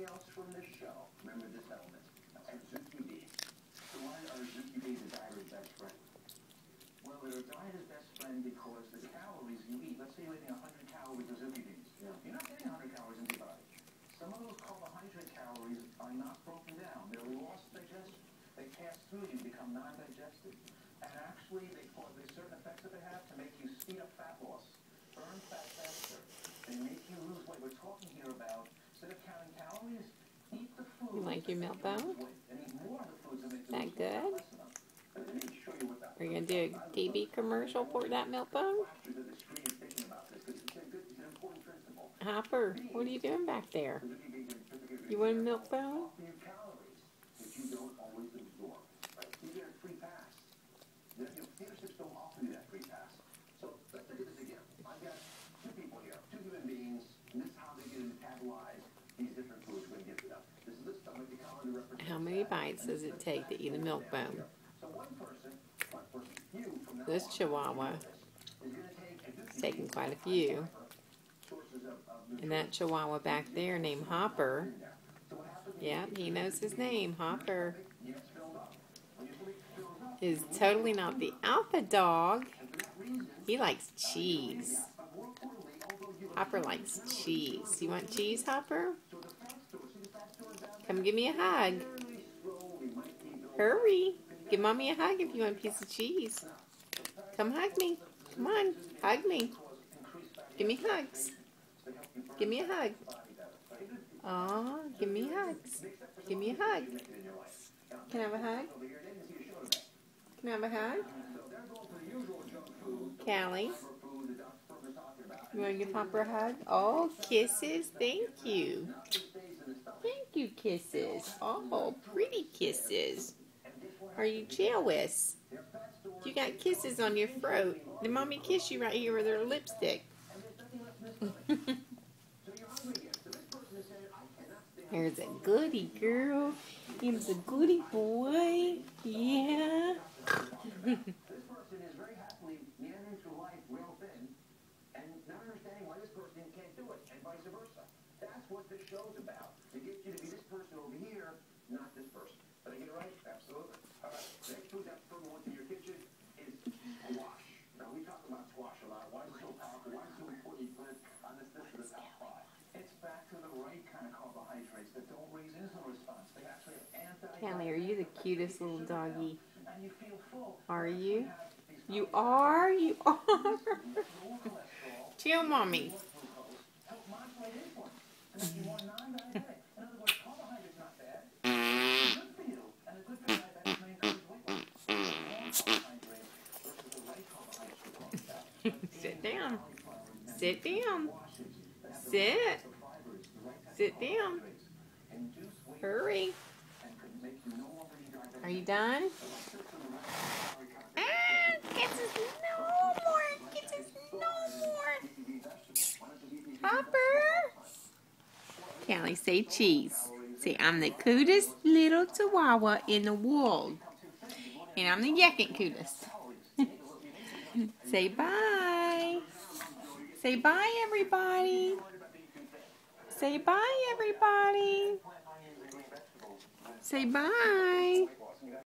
anything else from this show? Remember this element. Zuki beans. So why are Zuki beans a dieter's best friend? Well, they're a dieter's best friend because the calories you eat, let's say you're eating 100 calories of Zuki beans. Yeah. You're not getting 100 calories into your body. Some of those carbohydrate calories are not broken down. They're lost digestion. They pass through you, become non-digested. And actually, there's certain effects that they have to make you speed up fat loss, burn fat faster, they make you lose weight. We're talking here about, instead of counting calories, eat the food. You like your milk bone? Is that good? Are you going to do a TV commercial for that milk bone? Hopper, what are you doing back there? You want a milk bone? How many bites does it take to eat a milk bone? This Chihuahua is taking quite a few. And that Chihuahua back there named Hopper, yep, he knows his name, Hopper, is totally not the alpha dog. He likes cheese. Hopper likes cheese. You want cheese, Hopper? Come give me a hug. Hurry. Give Mommy a hug if you want a piece of cheese. Come hug me. Come on. Hug me. Give me hugs. Give me a hug. Aw, give me hugs. Give me a hug. Can I have a hug? Can I have a hug? Callie? You want to give Hopper a hug? Oh, kisses. Thank you. Thank you, kisses. Oh, pretty kisses. Are you jealous? You got kisses on your throat. Did Mommy kiss you right here with her lipstick? Here's a goody girl. Here's a goody boy. Yeah. That's what this show's about. To get you to be this person over here, not this person. Did I get it right? Absolutely. All right. The next food that's promoted in your kitchen is squash. Now, we talk about squash a lot. Why is it so powerful? Why is it so important you put it on this list of the top 5? It's back to the right kind of carbohydrates that don't raise insulin response. They actually have Callie, are you the cutest little doggy? Are you? You are? You are? Chill, Mommy. Sit down. Sit down. Sit. Sit down. Hurry. Are you done? Kisses, no more. Kisses, no more. Hopper. Callie, say cheese. Say, I'm the cutest little Chihuahua in the world. And I'm the second cutest. Say bye. Say bye, everybody. Say bye, everybody. Say bye.